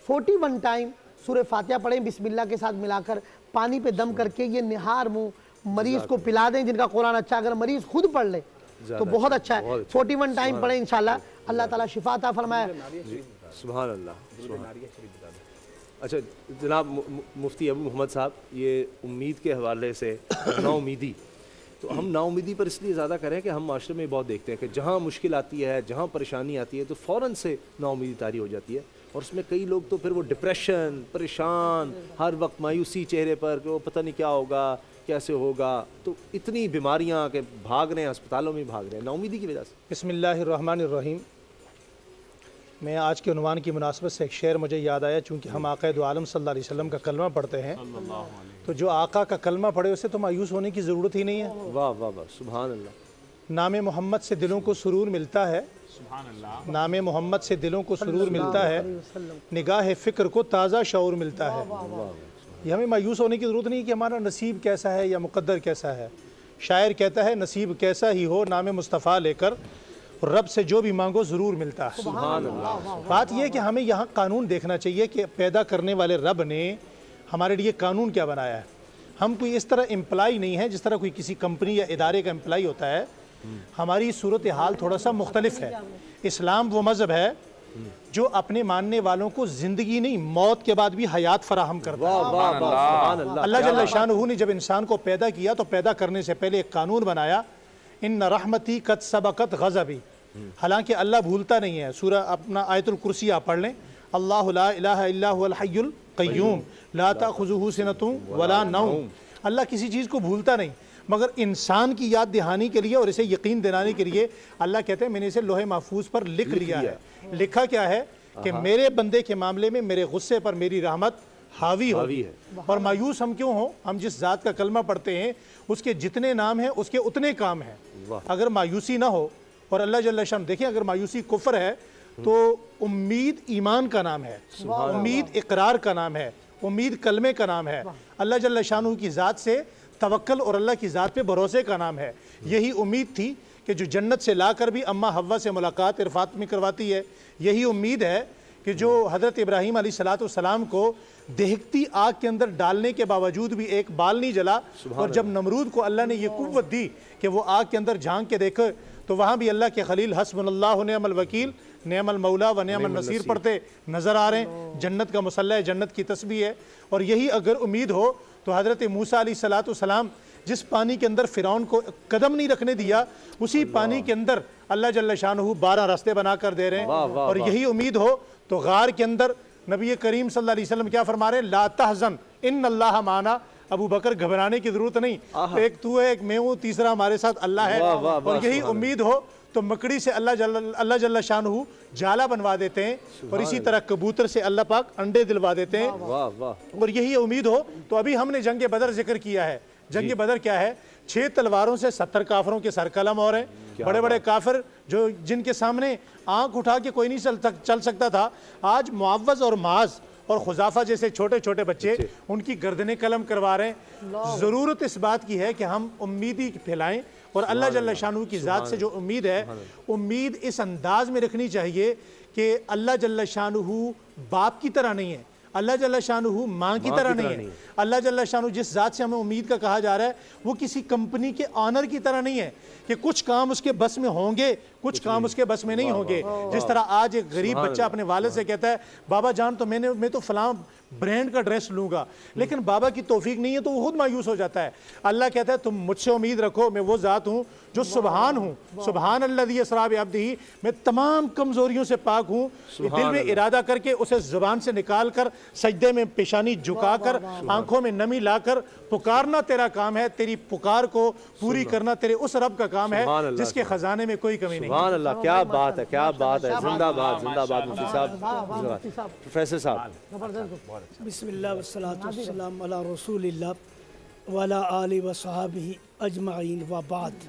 41 ٹائم سورہ فاتحہ پڑھیں بسم اللہ کے ساتھ ملا کر, پانی پہ دم کر کے یہ نہار منہ مریض کو پلا دیں جن کا قرآن اچھا, اگر مریض خود پڑھ لے تو بہت اچھا ہے. 41 ٹائم پڑھیں, انشاءاللہ اللہ تعالیٰ شفا عطا فرمائے. سبحان اللہ. اچھا جناب مفتی ابو محمد صاحب, یہ امید کے حوالے سے نا امیدی, تو ہم نا امیدی پر اس لیے زیادہ کریں کہ ہم معاشرے میں بہت دیکھتے ہیں کہ جہاں مشکل آتی ہے, جہاں پریشانی آتی ہے, تو فوراً سے نا امیدی طاری ہو جاتی ہے, اور اس میں کئی لوگ تو پھر وہ ڈپریشن, پریشان, ہر وقت مایوسی چہرے پر کہ وہ پتہ نہیں کیا ہوگا, کیسے ہوگا, تو اتنی بیماریاں کہ بھاگ رہے ہیں, ہسپتالوں میں بھاگ رہے ہیں نا امیدی کی وجہ سے. بسم اللہ الرحمن الرحیم. میں آج کے عنوان کی مناسبت سے ایک شعر مجھے یاد آیا, چونکہ ہم آقا دو عالم صلی اللہ علیہ وسلم کا کلمہ پڑھتے ہیں, تو جو آقا کا کلمہ پڑھے اسے تو مایوس ہونے کی ضرورت ہی نہیں ہے. واہ واہ واہ, سبحان اللہ. نام محمد سے دلوں کو سرور ملتا ہے, نام محمد سے دلوں کو سرور ملتا ہے, نگاہ فکر کو تازہ شعور ملتا ہے. یہ ہمیں مایوس ہونے کی ضرورت نہیں کہ ہمارا نصیب کیسا ہے یا مقدر کیسا ہے. شاعر کہتا ہے نصیب کیسا ہی ہو, نام مصطفیٰ لے کر رب سے جو بھی مانگو ضرور ملتا ہے. سبحان اللہ. بات یہ ہے کہ ہمیں یہاں قانون دیکھنا چاہیے کہ پیدا کرنے والے رب نے ہمارے لیے قانون کیا بنایا ہے. ہم کوئی اس طرح امپلائی نہیں ہے جس طرح کوئی کسی کمپنی یا ادارے کا امپلائی ہوتا ہے. ہماری صورتحال تھوڑا سا مختلف ہے. اسلام وہ مذہب ہے جو اپنے ماننے والوں کو زندگی نہیں موت کے بعد بھی حیات فراہم کرتا ہے. اللہ جل شانہ نے جب انسان کو پیدا کیا تو پیدا کرنے سے پہلے ایک قانون بنایا, ان رحمتی قد سبقت غضبی. حالانکہ اللہ بھولتا نہیں ہے. سورہ اپنا آیت الکرسی آپ پڑھ لیں, اللہ لا الہ الا هو الحی القیوم لا تأخذہ سنۃ ولا نوم. اللہ کسی چیز کو بھولتا نہیں, مگر انسان کی یاد دہانی کے لیے اور اسے یقین دلانے کے لیے اللہ کہتے ہیں میں نے اسے لوح محفوظ پر لکھ لیا ہے. لکھا کیا ہے کہ میرے بندے کے معاملے میں میرے غصے پر میری رحمت حاوی ہوگی. اور مایوس ہم کیوں ہوں؟ ہم جس ذات کا کلمہ پڑھتے ہیں اس کے جتنے نام ہیں اس کے اتنے کام ہیں. اگر مایوسی نہ ہو, اور اللہ جل شان دیکھیں اگر مایوسی کفر ہے تو امید ایمان کا نام ہے, امید اقرار کا نام ہے, امید کلمے کا نام ہے. اللہ جل شانہ کی ذات سے توکل اور اللہ کی ذات پہ بھروسے کا نام ہے۔ یہی امید تھی کہ جو جنت سے لا کر بھی اماں حوا سے ملاقات عرفات میں کرواتی ہے، یہی امید ہے کہ جو حضرت ابراہیم علیہ السلام کو دہکتی آگ کے اندر ڈالنے کے باوجود بھی ایک بال نہیں جلا، اور جب نمرود کو اللہ نے یہ قوت دی کہ وہ آگ کے اندر جھانک کے دیکھے تو وہاں بھی اللہ کے خلیل حسبنا اللہ و نعم الوکیل نعم المولا و نعم النصیر پڑھتے نظر آ رہے ہیں۔ جنت کا مسلح ہے، جنت کی تسبیح ہے۔ اور یہی اگر امید ہو تو حضرت موسیٰ علیہ السلام جس پانی کے اندر فرعون کو قدم نہیں رکھنے دیا، اسی پانی کے اندر اللہ جل شانہ 12 راستے بنا کر دے رہے ہیں۔ اور یہی امید ہو تو غار کے اندر نبی کریم صلی اللہ علیہ وسلم کیا فرما رہے ہیں؟ لا تحزن ان اللہ معنا۔ ابو بکر گھبرانے کی ضرورت نہیں، ایک تو ہے، ایک میں ہوں، تیسرا ہمارے ساتھ اللہ ہے۔ اور یہی امید ہو تو مکڑی سے اللہ جل شانہ جالا بنوا دیتے ہیں، اور اسی طرح کبوتر سے اللہ پاک انڈے دلوا دیتے ہیں۔ اور یہی امید ہو تو ابھی ہم نے جنگ بدر ذکر کیا ہے۔ جنگ بدر کیا ہے؟ 6 تلواروں سے 70 کافروں کے سر قلم ہو رہے ہیں۔ بڑے بڑے کافر جن کے سامنے آنکھ اٹھا کے کوئی نہیں چل سکتا تھا، آج معوذ اور معاذ اور خزافہ جیسے چھوٹے چھوٹے بچے ان کی گردنیں قلم کروا رہے ہیں۔ ضرورت اس بات کی ہے کہ ہم امیدی پھیلائیں، اور اللہ جل شانہ کی ذات سے جو امید ہے، امید اس انداز میں رکھنی چاہیے کہ اللہ جل شانہ باپ کی طرح نہیں ہے، اللہ جل شانہ ماں کی طرح نہیں ہے، اللہ جل شانہ جس ذات سے ہمیں امید کا کہا جا رہا ہے وہ کسی کمپنی کے آنر کی طرح نہیں ہے کہ کچھ کام اس کے بس میں ہوں گے، کچھ کام اس کے بس میں نہیں ہوں گے۔ جس طرح آج ایک غریب بچہ اپنے والد سے کہتا ہے بابا جان تو میں تو فلاں برینڈ کا ڈریس لوں گا، لیکن بابا کی توفیق نہیں ہے تو وہ خود مایوس ہو جاتا ہے۔ اللہ کہتا ہے تم مجھ سے امید رکھو، میں وہ ذات ہوں جو سبحان ہوں، سبحان الذی اسریٰ بعبدہ، میں تمام کمزوریوں سے پاک ہوں۔ دل میں ارادہ کر کے اسے زبان سے نکال کر سجدے میں پیشانی جھکا کر آنکھوں میں نمی لا کر پکارنا تیرا کام ہے، تیری پکار کو پوری کرنا تیرے اس رب کا کام ہے جس کے خزانے میں کوئی کمی نہیں۔ سبحان اللہ، کیا بات ہے، کیا بات ہے، زندہ باد، زندہ باد مفتی صاحب، پروفیسر صاحب۔ بسم اللہ والصلاة والسلام علی رسول اللہ وعلی آلہ وصحابہ اجمعین وبعد۔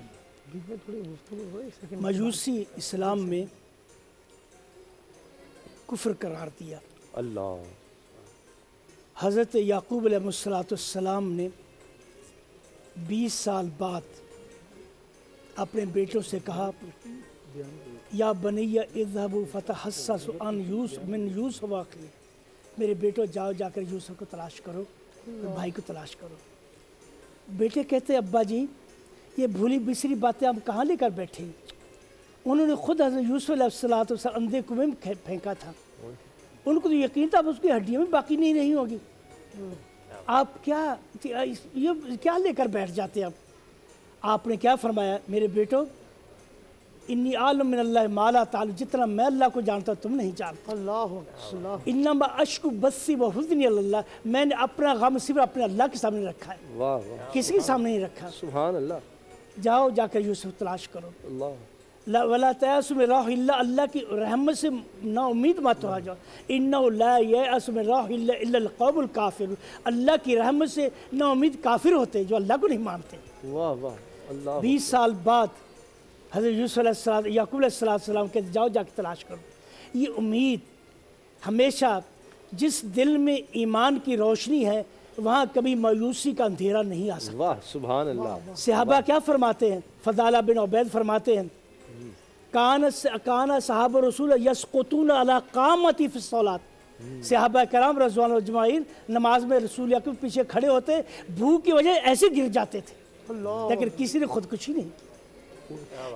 مجوسی اسلام میں کفر قرار دیا۔ اللہ، حضرت یعقوب علیہ السلام نے 20 سال بعد اپنے بیٹوں سے کہا یا بنی اذهبوا فتحسسوا من یوسف واخیہ، میرے بیٹوں جاؤ جا کر یوسف کو تلاش کرو، بھائی کو تلاش کرو۔ بیٹے کہتے ابا جی یہ بھولی بسری باتیں ہم کہاں لے کر بیٹھے؟ انہوں نے خود حضرت یوسف علیہ السلام اندھے کنویں میں پھینکا تھا، ان کو تو یقین تھا اب اس کی ہڈیوں میں باقی نہیں رہی ہوگی، آپ کیا لے کر بیٹھ جاتے؟ اب آپ نے کیا فرمایا؟ میرے بیٹو انی عالم من اللہ ما لا تعلم، جتنا میں اللہ کو جانتا تم نہیں جانتا۔ انما اشکو بثی و حزنی اللہ، میں نے اپنا غم صرف اپنے اللہ کے سامنے رکھا ہے، کسی کے سامنے نہیں رکھا۔ سبحان اللہ۔ جاؤ جا کر یوسف تلاش کرو۔ اللہ، ولا تیأسوا من روح اللہ، اللہ کی رحمت سے نا امید مت ہو جاؤ۔ انہ لا ییأس من روح اللہ الا القوم الکافرون، اللہ کی رحمت سے نا امید کافر ہوتے ہیں جو اللہ کو نہیں مانتے۔ واہ واہ، اللہ۔ 20 سال بعد حضرت یوسف علیہ السلام، یعقوب علیہ السلام کہتے جاؤ جا کے تلاش کرو۔ یہ امید ہمیشہ جس دل میں ایمان کی روشنی ہے وہاں کبھی مایوسی کا اندھیرا نہیں آ سکتا۔ واہ، سبحان اللہ۔ صحابہ کیا فرماتے ہیں؟ فضالہ بن عبید فرماتے ہیں کان صحابہ رسول یسقطون علی قامتی فی الصلاۃ، صحابہ کرام رضوان اجمعین نماز میں رسول اکرم پیچھے کھڑے ہوتے، بھوک کی وجہ ایسے گر جاتے تھے، لیکن کسی نے خودکشی نہیں کی۔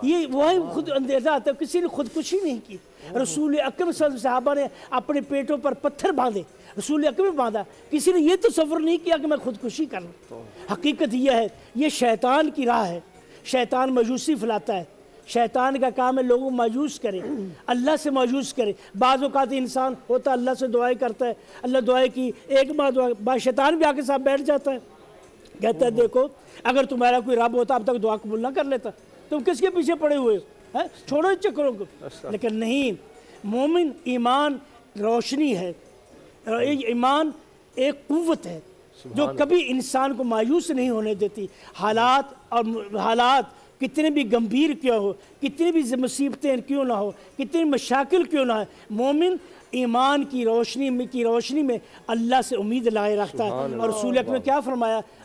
یہ وہی خود اندیزہ آتا ہے، کسی نے خودکشی نہیں کی۔ رسول اکرم صلی اللہ علیہ وسلم صحابہ نے اپنے پیٹوں پر پتھر باندھے، رسول اکرم باندھا، کسی نے یہ تصور نہیں کیا کہ میں خودکشی کر لوں۔ حقیقت یہ ہے یہ شیطان کی راہ ہے، شیطان مایوسی پھیلاتا ہے، شیطان کا کام ہے لوگوں کو مایوس کرے، اللہ سے مایوس کرے۔ بعض اوقات انسان ہوتا اللہ سے دعائیں کرتا ہے، اللہ دعائیں کی، ایک بار شیطان بھی آ کے ساتھ بیٹھ جاتا ہے، کہتا ہے دیکھو اگر تمہارا کوئی رب ہوتا اب تک دعا قبول نہ کر لیتا، تم کس کے پیچھے پڑے ہوئے ہو، چھوڑو اس چکروں کو۔ لیکن نہیں، مومن ایمان روشنی ہے، ایمان ایک قوت ہے جو کبھی انسان کو مایوس نہیں ہونے دیتی۔ حالات کتنے بھی گمبھیر کیوں ہو، کتنی بھی مصیبتیں کیوں نہ ہو، کتنی مشاکل کیوں نہ ہے، مومن ایمان کی روشنی میں اللہ سے امید لائے رکھتا ہے۔ اور رسول اکرم نے کیا فرمایا؟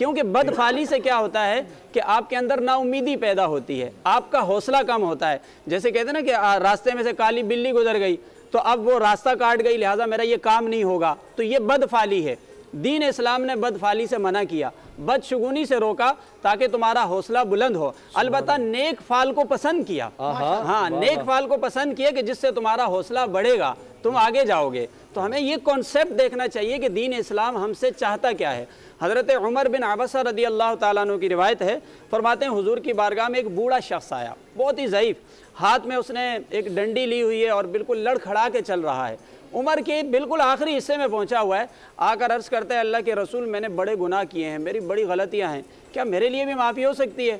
کیونکہ بدفعلی سے کیا ہوتا ہے کہ آپ کے اندر نا امیدی پیدا ہوتی ہے، آپ کا حوصلہ کم ہوتا ہے. جیسے کہتے ہیں نا کہ راستے میں سے کالی بلی گزر گئی تو اب وہ راستہ کاٹ گئی لہٰذا میرا یہ کام نہیں ہوگا، تو یہ بدفعلی ہے. دین اسلام نے بدفعلی سے منع کیا، بدشگونی سے روکا تاکہ تمہارا حوصلہ بلند ہو. البتہ نیک فعل کو پسند کیا، ہاں نیک فعل کو پسند کیا کہ جس سے تمہارا حوصلہ بڑھے گا، تم آگے جاؤ گے. تو ہمیں یہ کانسیپٹ دیکھنا چاہیے کہ دین اسلام ہم سے چاہتا کیا ہے. حضرت عمر بن عبسہ رضی اللہ تعالیٰ عنہ کی روایت ہے، فرماتے ہیں حضور کی بارگاہ میں ایک بوڑھا شخص آیا، بہت ہی ضعیف، ہاتھ میں اس نے ایک ڈنڈی لی ہوئی ہے اور بالکل لڑکھڑا کے چل رہا ہے. عمر کے بالکل آخری حصے میں پہنچا ہوا ہے، آ کر عرض کرتا ہے اللہ کے رسول میں نے بڑے گناہ کیے ہیں، میری بڑی غلطیاں ہیں، کیا میرے لیے بھی معافی ہو سکتی ہے؟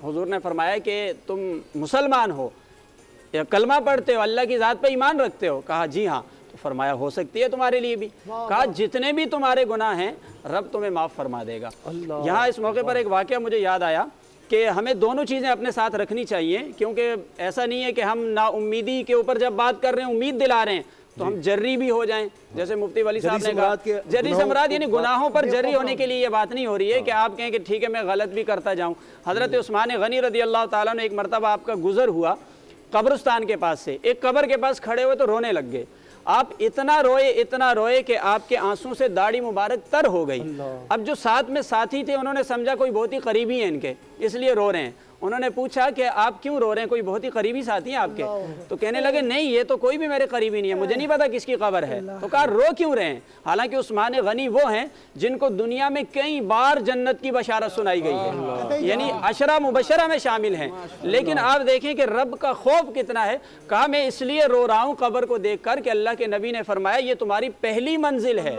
حضور نے فرمایا کہ تم مسلمان ہو یا کلمہ پڑھتے ہو، اللہ کی ذات پہ ایمان رکھتے ہو؟ کہا جی ہاں. تو فرمایا ہو سکتی ہے تمہارے لیے بھی. کہا جتنے بھی تمہارے گناہ ہیں رب تمہیں معاف فرما دے گا. یہاں اس موقع پر ایک واقعہ مجھے یاد آیا کہ ہمیں دونوں چیزیں اپنے ساتھ رکھنی چاہیے، کیونکہ ایسا نہیں ہے کہ ہم نا امیدی کے اوپر جب بات کر رہے ہیں امید دلا رہے ہیں تو ہم جری بھی ہو جائیں. جیسے مفتی ولی صاحب نے کہا جری سے مراد یعنی گناہوں پر جری ہونے کے لیے یہ بات نہیں ہو رہی ہے کہ آپ کہیں کہ ٹھیک ہے میں غلط بھی کرتا جاؤں. حضرت عثمان غنی رضی اللہ تعالیٰ نے ایک مرتبہ آپ کا گزر ہوا قبرستان کے پاس سے، ایک قبر کے پاس کھڑے ہوئے تو رونے لگ گئے. آپ اتنا روئے کہ آپ کے آنسوں سے داڑھی مبارک تر ہو گئی. اب جو ساتھ میں ساتھی تھے انہوں نے سمجھا کوئی بہت ہی قریبی ہیں ان کے، اس لیے رو رہے ہیں. انہوں نے پوچھا کہ آپ کیوں رو رہے ہیں، کوئی بہت ہی قریبی ساتھی ہیں آپ کے؟ تو کہنے لگے نہیں یہ تو کوئی بھی میرے قریبی نہیں ہے، مجھے نہیں پتا کس کی قبر ہے. تو کہا رو کیوں رہے ہیں؟ حالانکہ عثمان غنی وہ ہیں جن کو دنیا میں کئی بار جنت کی بشارت سنائی گئی ہے، یعنی عشرہ مبشرہ میں شامل ہیں. لیکن آپ دیکھیں کہ رب کا خوف کتنا ہے. کہا میں اس لیے رو رہا ہوں قبر کو دیکھ کر کہ اللہ کے نبی نے فرمایا یہ تمہاری پہلی منزل ہے.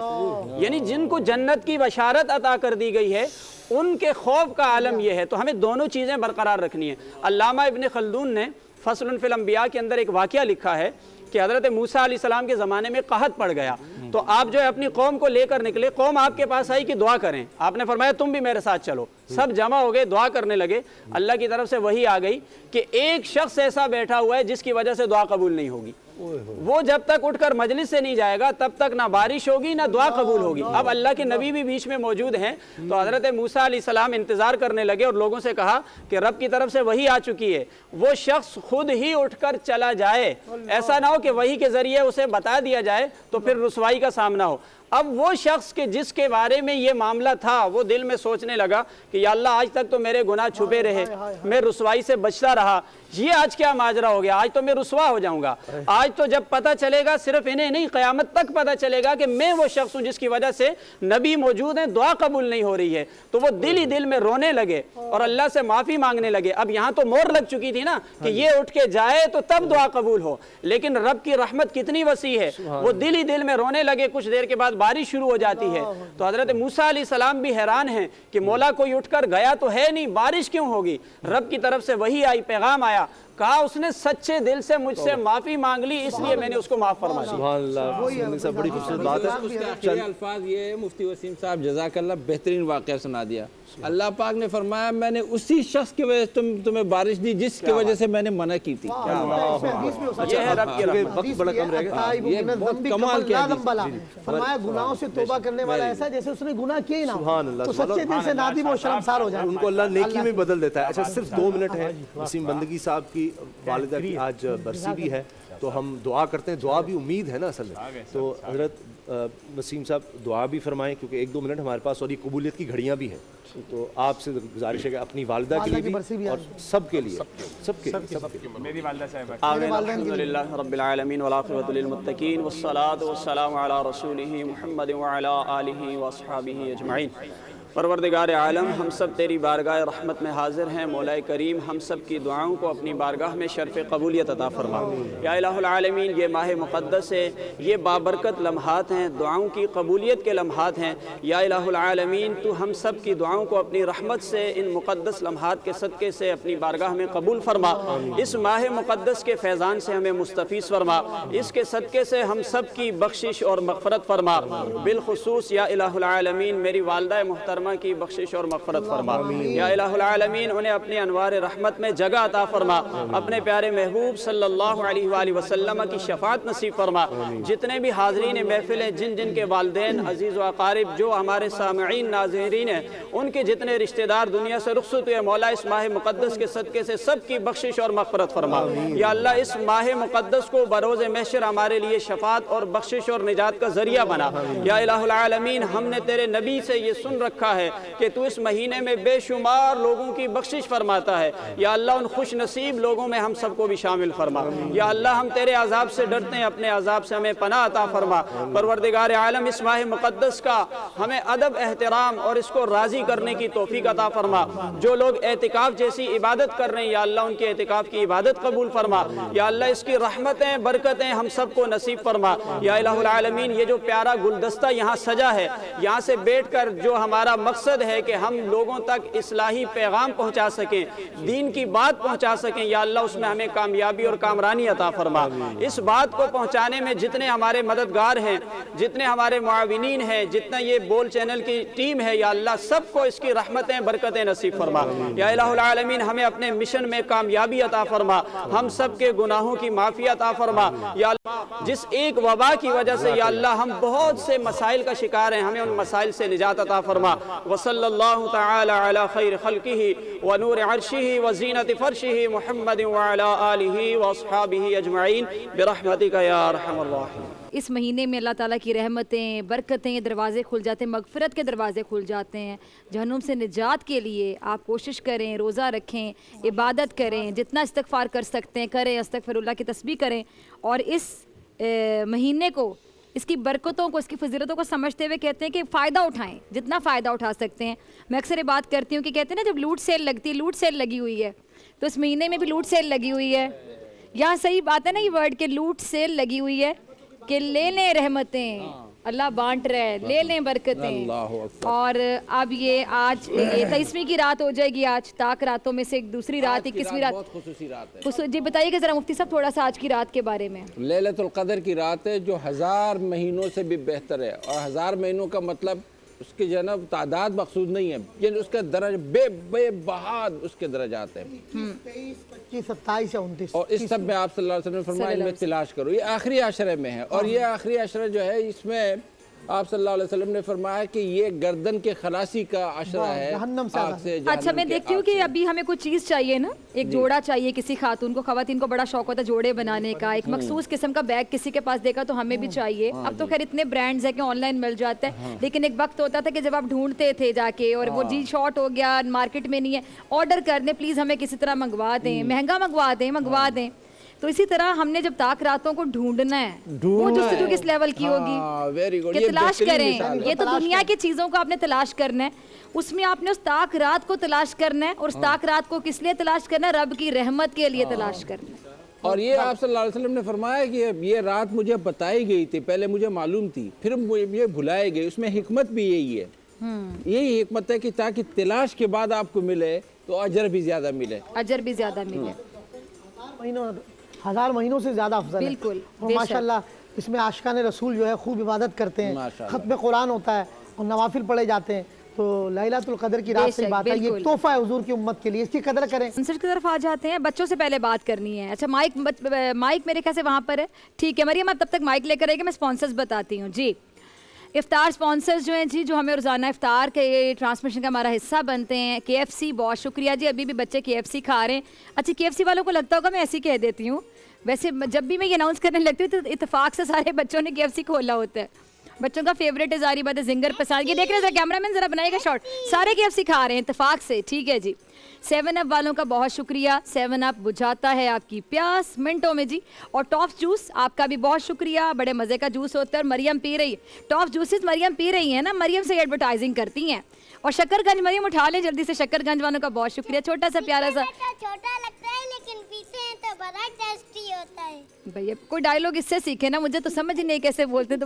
یعنی جن کو جنت کی بشارت عطا کر دی گئی ہے ان کے خوف کا عالم یہ ہے. تو ہمیں دونوں چیزیں برقرار رکھنی ہیں. علامہ ابن خلدون نے فصل فی الانبیاء کے اندر ایک واقعہ لکھا ہے کہ حضرت موسیٰ علیہ السلام کے زمانے میں قحط پڑ گیا تو آپ جو ہے اپنی قوم کو لے کر نکلے. قوم آپ کے پاس آئی کہ دعا کریں، آپ نے فرمایا تم بھی میرے ساتھ چلو. سب جمع ہو گئے، دعا کرنے لگے. اللہ کی طرف سے وحی آ گئی کہ ایک شخص ایسا بیٹھا ہوا ہے جس کی وجہ سے دعا قبول نہیں ہوگی. وہ جب تک اٹھ کر مجلس سے نہیں جائے گا تب تک نہ بارش ہوگی نہ دعا قبول ہوگی. اب اللہ کے نبی بھی بیچ میں موجود ہیں تو حضرت موسیٰ علیہ السلام انتظار کرنے لگے اور لوگوں سے کہا کہ رب کی طرف سے وحی آ چکی ہے، وہ شخص خود ہی اٹھ کر چلا جائے، ایسا نہ ہو کہ وحی کے ذریعے اسے بتا دیا جائے تو پھر رسوائی کا سامنا ہو. اب وہ شخص کے جس کے بارے میں یہ معاملہ تھا وہ دل میں سوچنے لگا کہ یا اللہ آج تک تو میرے گناہ چھپے رہے، میں رسوائی سے بچتا رہا، یہ آج کیا ماجرا ہو گیا، آج تو میں رسوا ہو جاؤں گا. آج تو جب پتہ چلے گا، صرف انہیں نہیں قیامت تک پتہ چلے گا کہ میں وہ شخص ہوں جس کی وجہ سے نبی موجود ہیں دعا قبول نہیں ہو رہی ہے. تو وہ دل ہی دل میں رونے لگے اور اللہ سے معافی مانگنے لگے. اب یہاں تو مور لگ چکی تھی نا کہ یہ اٹھ کے جائے تو تب دعا قبول ہو، لیکن رب کی رحمت کتنی وسیع ہے. وہ دل ہی دل میں رونے لگے. کچھ دیر کے بعد بارش شروع ہو جاتی ہے تو حضرت موسیٰ علیہ السلام بھی حیران ہیں کہ مولا کوئی اٹھ کر گیا تو ہے نہیں، بارش کیوں ہوگی؟ رب کی طرف سے وحی آئی، پیغام آیا. کہا اس نے سچے دل سے مجھ سے معافی مانگ لی اس لیے میں نے اس کو معاف فرما دیا. سبحان اللہ، بڑی خوبصورت بات ہے. آخری الفاظ یہ ہے، مفتی وسیم صاحب جزاک اللہ بہترین واقعہ سنا دیا. اللہ پاک نے فرمایا میں نے اسی شخص کی وجہ سے تمہیں بارش دی جس کی وجہ سے میں نے منع کی تھی. یہ ہے رب کی رحمت. وقت بڑا کم رہ گیا. یہ بہت کمال کیا فرمایا گناہوں سے توبہ کرنے والا ایسا جیسے اس نے گناہ کیا ہی نہ ہو، تو سچے دل سے نادم و شرمسار ہو جائے، ان کو اللہ نیکی میں بدل دیتا ہے. اچھا صرف 2 منٹ ہے. وسیم بندگی صاحب کی والدہ کی آج برسی بھی ہے تو ہم دعا کرتے ہیں. دعا بھی امید ہے نا اصل میں. تو حضرت وسیم صاحب دعا بھی فرمائیں کیونکہ 1-2 منٹ ہمارے پاس اور یہ قبولیت کی گھڑیاں بھی ہیں. تو آپ سے گزارش ہے کہ اپنی والدہ کے لیے بھی اور سب کے لیے میری والدہ صاحبہ. آمین. الحمدللہ رب العالمین والعاقبۃ للمتقین والصلاۃ والسلام علی رسولہ محمد وعلی آلہ واصحابہ اجمعین. پروردگار عالم ہم سب تیری بارگاہ رحمت میں حاضر ہیں. مولا کریم ہم سب کی دعاؤں کو اپنی بارگاہ میں شرف قبولیت عطا فرما. یا الہ العالمین یہ ماہ مقدس ہے، یہ بابرکت لمحات ہیں، دعاؤں کی قبولیت کے لمحات ہیں. یا الہ العالمین تو ہم سب کی دعاؤں کو اپنی رحمت سے ان مقدس لمحات کے صدقے سے اپنی بارگاہ میں قبول فرما. اس ماہ مقدس کے فیضان سے ہمیں مستفیض فرما. اس کے صدقے سے ہم سب کی بخشش اور مغفرت فرما. بالخصوص یا الہ العالمین میری والدہ محترمہ کرما کی بخشش اور مغفرت فرما۔ یا الہ العالمین انہیں اپنی انوار رحمت میں جگہ عطا فرما، اپنے پیارے محبوب صلی اللہ علیہ وآلہ وسلم کی شفاعت نصیب فرما۔ جتنے بھی حاضرین محفل ہیں، جن جن کے والدین عزیز و اقارب، جو ہمارے سامعین ناظرین ہیں، ان کے جتنے رشتہ دار دنیا سے رخصت ہوئے، مولا اس ماہ مقدس کے صدقے سے سب کی بخشش اور مغفرت فرما۔ یا اللہ اس ماہ مقدس کو بروز محشر ہمارے لیے شفاعت اور بخشش اور نجات کا ذریعہ بنا۔ یا الہ العالمین ہم نے تیرے نبی سے یہ سن رکھا ہے کہ تو اس مہینے میں بے شمار لوگوں کی بخشش فرماتا ہے۔ یا اللہ ان خوش نصیب لوگوں میں ہم سب کو بھی شامل فرما۔ یا اللہ ہم تیرے عذاب سے ڈرتے ہیں، اپنے عذاب سے ہمیں پناہ عطا فرما۔ پروردگار عالم اس ماہ مقدس کا ہمیں ادب احترام اور اس کو راضی کرنے کی توفیق عطا فرما۔ جو لوگ اعتکاف جیسی عبادت کر رہے ہیں یا اللہ ان کے اعتکاف کی عبادت قبول فرما۔ یا اللہ اس کی رحمتیں برکتیں ہم سب کو نصیب فرما۔ یا الہ العالمین یہ جو پیارا گلدستہ یہاں سجا ہے، یہاں سے بیٹھ کر جو ہمارا مقصد ہے کہ ہم لوگوں تک اصلاحی پیغام پہنچا سکیں، دین کی بات پہنچا سکیں، یا اللہ اس میں ہمیں کامیابی اور کامرانی عطا فرما۔ اس بات کو پہنچانے میں جتنے ہمارے مددگار ہیں، جتنے ہمارے معاونین ہیں، جتنا یہ بول چینل کی ٹیم ہے، یا اللہ سب کو اس کی رحمتیں برکتیں نصیب فرما۔ یا الہ العالمین ہمیں اپنے مشن میں کامیابی عطا فرما، ہم سب کے گناہوں کی معافی عطا فرما۔ یا اللہ جس ایک وبا کی وجہ سے یا اللہ ہم بہت سے مسائل کا شکار ہیں، ہمیں ان مسائل سے نجات عطا فرما۔ وصلی اللہ تعالی علی خیر خلقہ ونور عرشہ وزینت فرشہ محمد وعلی آلہ واصحابہ اجمعین برحمتک یا ارحم الراحمین۔ اس مہینے میں اللہ تعالیٰ کی رحمتیں برکتیں دروازے کھل جاتے ہیں، مغفرت کے دروازے کھل جاتے ہیں۔ جہنم سے نجات کے لیے آپ کوشش کریں، روزہ رکھیں، عبادت کریں، جتنا استغفار کر سکتے ہیں کریں، استغفر اللہ کی تسبیح کریں، اور اس مہینے کو، اس کی برکتوں کو، اس کی فضیلتوں کو سمجھتے ہوئے کہتے ہیں کہ فائدہ اٹھائیں، جتنا فائدہ اٹھا سکتے ہیں۔ میں اکثر یہ بات کرتی ہوں کہ کہتے ہیں نا جب لوٹ سیل لگتی ہے، لوٹ سیل لگی ہوئی ہے، تو اس مہینے میں بھی لوٹ سیل لگی ہوئی ہے۔ یہاں صحیح بات ہے نا یہ ورڈ کہ لوٹ سیل لگی ہوئی ہے، کہ لے لیں رحمتیں، اللہ بانٹ رہا ہے، لے لیں برکتیں۔ اور اب یہ آج یہ 23ویں کی رات ہو جائے گی، آج تاک راتوں میں سے ایک دوسری رات، 21ویں رات، بہت خصوصی رات ہے۔ جی بتائیے کہ ذرا مفتی صاحب تھوڑا سا آج کی رات کے بارے میں۔ لیلۃ القدر کی رات ہے جو 1000 مہینوں سے بھی بہتر ہے، اور 1000 مہینوں کا مطلب اس کی جناب تعداد مقصود نہیں ہے، یعنی اس کا درجہ بے بہاد اس کے درجات ہیں، 23، 25، 27 یا 29، اور اس سب میں آپ صلی اللہ علیہ وسلم نے فرمایا ان میں تلاش کرو۔ یہ آخری عشرے میں ہے، اور یہ آخری عشرہ جو ہے اس میں آپ صلی اللہ علیہ وسلم نے فرمایا کہ یہ گردن کے خلاصی کا عشرہ ہے آگ سے۔ اچھا میں دیکھتی ہوں کہ ابھی ہمیں کچھ چیز چاہیے نا، ایک جوڑا چاہیے، کسی خاتون کو، خواتین کو بڑا شوق ہوتا ہے جوڑے بنانے کا، ایک مخصوص قسم کا بیگ کسی کے پاس دیکھا تو ہمیں بھی چاہیے۔ اب تو خیر اتنے برانڈز ہیں کہ آن لائن مل جاتا ہے، لیکن ایک وقت ہوتا تھا کہ جب آپ ڈھونڈتے تھے جا کے، اور وہ جی شارٹ ہو گیا، مارکیٹ میں نہیں ہے، آرڈر کر دیں پلیز، ہمیں کسی طرح منگوا دیں، مہنگا منگوا دیں۔ تو اسی طرح ہم نے جب تاک راتوں کو ڈھونڈنا ہے، وہ جستجو کس لیول کی ہوگی کہ تلاش کریں۔ یہ تو دنیا کی چیزوں کو آپ نے تلاش کرنا ہے، اس میں آپ نے اس تاک رات کو تلاش کرنا ہے، اور اس تاک رات کو کس لیے تلاش کرنا ہے؟ رب کی رحمت کے لیے تلاش کرنا ہے۔ اور یہ آپ صلی اللہ علیہ وسلم نے فرمایا کہ یہ رات مجھے بتائی گئی تھی، پہلے مجھے معلوم تھی، پھر یہ بھلائی گئی، اس میں حکمت بھی یہی ہے، یہی حکمت ہے کہ تاکہ تلاش کے بعد آپ کو ملے تو اجر بھی زیادہ ملے، اجر بھی زیادہ ملے۔ 1000 مہینوں سے زیادہ افضل ہے، بالکل، اور ماشاءاللہ اس میں عاشقان رسول جو ہے خوب عبادت کرتے ہیں، ختم قرآن ہوتا ہے اور نوافل پڑھے جاتے ہیں، تو لیلۃ القدر کی رات سے بات ہے، یہ تحفہ ہے حضور کی امت کے لیے، اس کی قدر کریں۔ سنسر کی طرف آ جاتے ہیں، بچوں سے پہلے بات کرنی ہے۔ اچھا مائک میرے خیال سے وہاں پر ہے، ٹھیک ہے مریم، آپ تب تک مائک لے کر آئے گا، میں سپانسرز بتاتی ہوں۔ جی افطار سپانسرز جو ہیں جی، جو ہمیں روزانہ افطار کے ٹرانسمیشن کا ہمارا حصہ بنتے ہیں، KFC، بہت شکریہ جی، ابھی بھی بچے KFC کھا رہے ہیں۔ اچھا KFC والوں کو لگتا ہوگا میں ایسے ہی کہہ دیتی ہوں، ویسے جب بھی میں یہ اناؤنس کرنے لگتی ہوں تو اتفاق سے سارے بچوں نے KFC کھولا ہوتا ہے، بچوں کا فیوریٹ ہے، ظاہری بات ہے، زنگر پسند۔ یہ دیکھ رہے ہیں کیمرہ مین ذرا بنائے گا شارٹ، سارے KFC کھا رہے ہیں اتفاق سے، ٹھیک ہے جی۔ 7 اپ والوں کا بہت شکریہ، 7 اپ بجھاتا ہے آپ کی پیاس منٹوں میں جی۔ اور ٹاپ جوس آپ کا بھی بہت شکریہ، بڑے مزے کا جوس ہوتا ہے، اور مریم پی رہی ہے ٹاپ جوسز، مریم پی رہی ہیں نا، مریم سے ایڈورٹائزنگ کرتی ہیں۔ اور شکر گنج مریم اٹھا لیں جلدی سے، شکر گنج والوں کا بہت شکریہ، چھوٹا سا پیارا سا، چھوٹا لگتا ہے لیکن پیتے ہیں تو بڑا ٹیسٹی ہوتا ہے۔ بھیا کوئی ڈائلاگ اس سے سیکھے نا، مجھے تو سمجھ نہیں کیسے بولتے تو